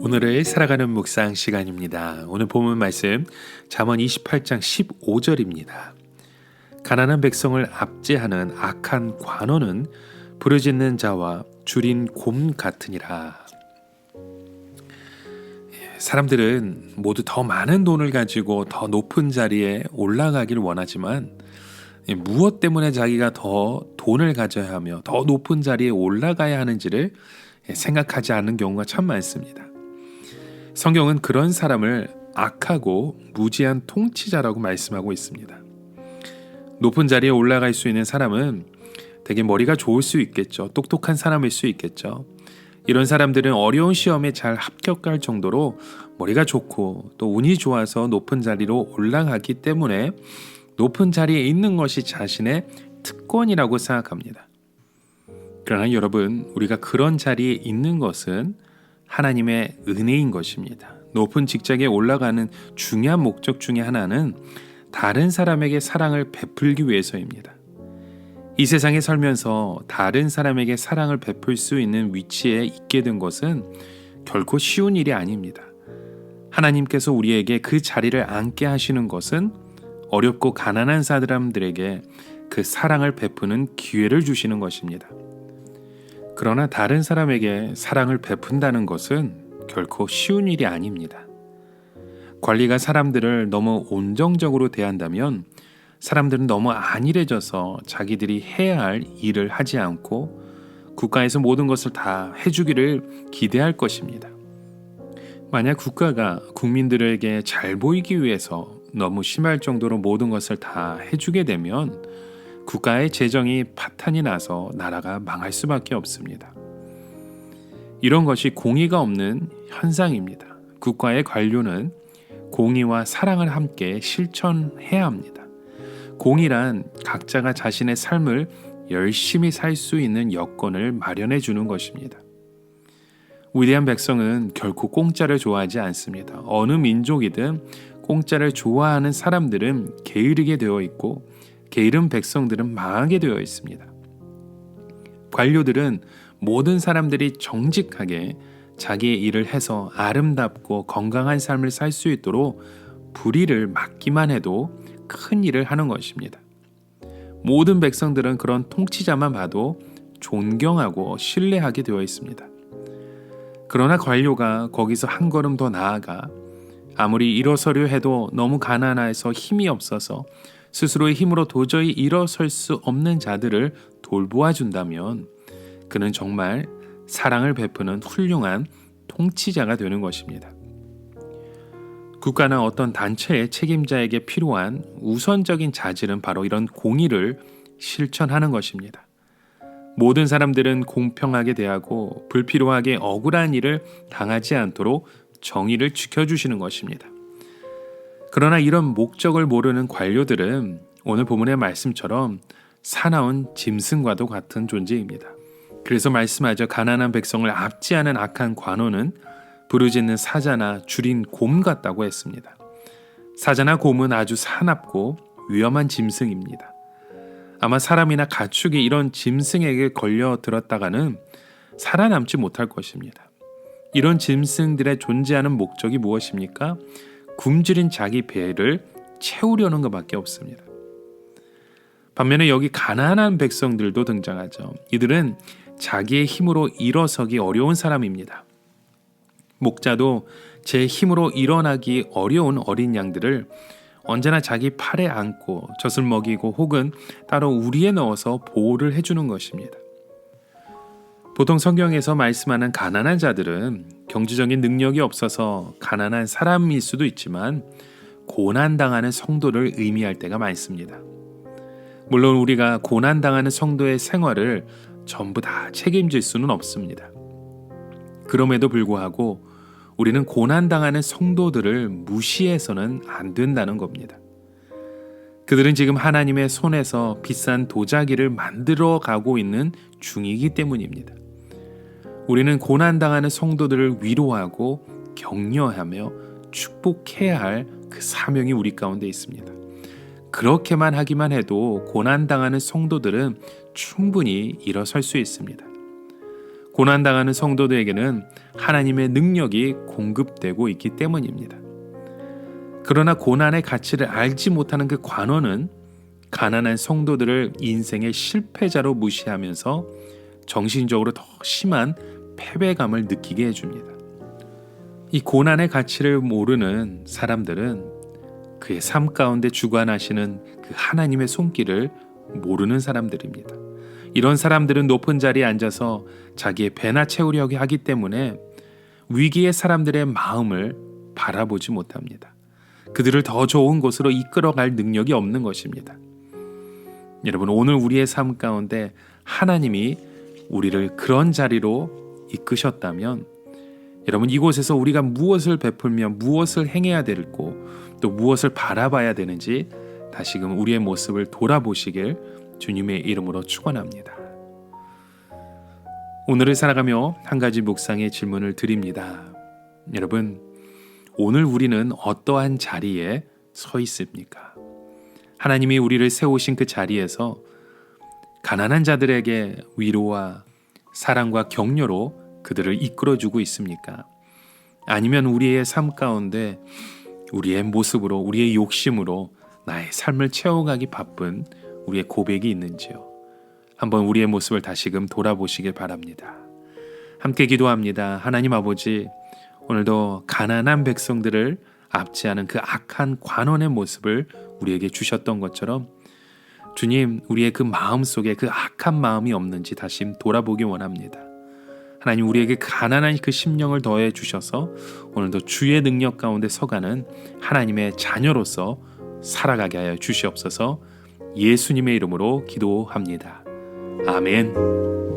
오늘을 살아가는 묵상 시간입니다. 오늘 본문 말씀 잠언 28장 15절입니다. 가난한 백성을 압제하는 악한 관원은 부르짖는 자와 줄인 곰 같으니라. 사람들은 모두 더 많은 돈을 가지고 더 높은 자리에 올라가길 원하지만 무엇 때문에 자기가 더 돈을 가져야 하며 더 높은 자리에 올라가야 하는지를 생각하지 않는 경우가 참 많습니다. 성경은 그런 사람을 악하고 무지한 통치자라고 말씀하고 있습니다. 높은 자리에 올라갈 수 있는 사람은 되게 머리가 좋을 수 있겠죠. 똑똑한 사람일 수 있겠죠. 이런 사람들은 어려운 시험에 잘 합격할 정도로 머리가 좋고 또 운이 좋아서 높은 자리로 올라가기 때문에 높은 자리에 있는 것이 자신의 특권이라고 생각합니다. 그러나 여러분, 우리가 그런 자리에 있는 것은 하나님의 은혜인 것입니다. 높은 직장에 올라가는 중요한 목적 중에 하나는 다른 사람에게 사랑을 베풀기 위해서입니다. 이 세상에 살면서 다른 사람에게 사랑을 베풀 수 있는 위치에 있게 된 것은 결코 쉬운 일이 아닙니다. 하나님께서 우리에게 그 자리를 앉게 하시는 것은 어렵고 가난한 사람들에게 그 사랑을 베푸는 기회를 주시는 것입니다. 그러나 다른 사람에게 사랑을 베푼다는 것은 결코 쉬운 일이 아닙니다. 관리가 사람들을 너무 온정적으로 대한다면 사람들은 너무 안일해져서 자기들이 해야 할 일을 하지 않고 국가에서 모든 것을 다 해주기를 기대할 것입니다. 만약 국가가 국민들에게 잘 보이기 위해서 너무 심할 정도로 모든 것을 다 해주게 되면 국가의 재정이 파탄이 나서 나라가 망할 수밖에 없습니다. 이런 것이 공의가 없는 현상입니다. 국가의 관료는 공의와 사랑을 함께 실천해야 합니다. 공의란 각자가 자신의 삶을 열심히 살 수 있는 여건을 마련해 주는 것입니다. 위대한 백성은 결코 공짜를 좋아하지 않습니다. 어느 민족이든 공짜를 좋아하는 사람들은 게으르게 되어 있고 게으른 백성들은 망하게 되어 있습니다. 관료들은 모든 사람들이 정직하게 자기의 일을 해서 아름답고 건강한 삶을 살 수 있도록 불의를 막기만 해도 큰 일을 하는 것입니다. 모든 백성들은 그런 통치자만 봐도 존경하고 신뢰하게 되어 있습니다. 그러나 관료가 거기서 한 걸음 더 나아가 아무리 일어서려 해도 너무 가난해서 힘이 없어서 스스로의 힘으로 도저히 일어설 수 없는 자들을 돌보아 준다면 그는 정말 사랑을 베푸는 훌륭한 통치자가 되는 것입니다. 국가나 어떤 단체의 책임자에게 필요한 우선적인 자질은 바로 이런 공의를 실천하는 것입니다. 모든 사람들은 공평하게 대하고 불필요하게 억울한 일을 당하지 않도록 정의를 지켜주시는 것입니다. 그러나 이런 목적을 모르는 관료들은 오늘 본문의 말씀처럼 사나운 짐승과도 같은 존재입니다. 그래서 말씀하죠. 가난한 백성을 압제하는 악한 관원은 부르짖는 사자나 줄인 곰 같다고 했습니다. 사자나 곰은 아주 사납고 위험한 짐승입니다. 아마 사람이나 가축이 이런 짐승에게 걸려들었다가는 살아남지 못할 것입니다. 이런 짐승들의 존재하는 목적이 무엇입니까? 굶주린 자기 배를 채우려는 것밖에 없습니다. 반면에 여기 가난한 백성들도 등장하죠. 이들은 자기의 힘으로 일어서기 어려운 사람입니다. 목자도 제 힘으로 일어나기 어려운 어린 양들을 언제나 자기 팔에 안고 젖을 먹이고 혹은 따로 우리에 넣어서 보호를 해주는 것입니다. 보통 성경에서 말씀하는 가난한 자들은 경제적인 능력이 없어서 가난한 사람일 수도 있지만 고난당하는 성도를 의미할 때가 많습니다. 물론 우리가 고난당하는 성도의 생활을 전부 다 책임질 수는 없습니다. 그럼에도 불구하고 우리는 고난당하는 성도들을 무시해서는 안 된다는 겁니다. 그들은 지금 하나님의 손에서 비싼 도자기를 만들어 가고 있는 중이기 때문입니다. 우리는 고난당하는 성도들을 위로하고 격려하며 축복해야 할 그 사명이 우리 가운데 있습니다. 그렇게만 하기만 해도 고난당하는 성도들은 충분히 일어설 수 있습니다. 고난당하는 성도들에게는 하나님의 능력이 공급되고 있기 때문입니다. 그러나 고난의 가치를 알지 못하는 그 관원은 가난한 성도들을 인생의 실패자로 무시하면서 정신적으로 더 심한 패배감을 느끼게 해줍니다. 이 고난의 가치를 모르는 사람들은 그의 삶 가운데 주관하시는 그 하나님의 손길을 모르는 사람들입니다. 이런 사람들은 높은 자리에 앉아서 자기의 배나 채우려고 하기 때문에 위기의 사람들의 마음을 바라보지 못합니다. 그들을 더 좋은 곳으로 이끌어갈 능력이 없는 것입니다. 여러분, 오늘 우리의 삶 가운데 하나님이 우리를 그런 자리로 이끄셨다면 여러분, 이곳에서 우리가 무엇을 베풀며 무엇을 행해야 되고 또 무엇을 바라봐야 되는지 다시금 우리의 모습을 돌아보시길 주님의 이름으로 축원합니다. 오늘을 살아가며 한 가지 묵상의 질문을 드립니다. 여러분, 오늘 우리는 어떠한 자리에 서 있습니까? 하나님이 우리를 세우신 그 자리에서 가난한 자들에게 위로와 사랑과 격려로 그들을 이끌어주고 있습니까? 아니면 우리의 삶 가운데 우리의 모습으로, 우리의 욕심으로 나의 삶을 채워가기 바쁜 우리의 고백이 있는지요? 한번 우리의 모습을 다시금 돌아보시길 바랍니다. 함께 기도합니다. 하나님 아버지, 오늘도 가난한 백성들을 압제하는 그 악한 관원의 모습을 우리에게 주셨던 것처럼 주님, 우리의 그 마음 속에 그 악한 마음이 없는지 다시 돌아보기 원합니다. 하나님, 우리에게 가난한 그 심령을 더해 주셔서 오늘도 주의 능력 가운데 서가는 하나님의 자녀로서 살아가게 하여 주시옵소서. 예수님의 이름으로 기도합니다. 아멘.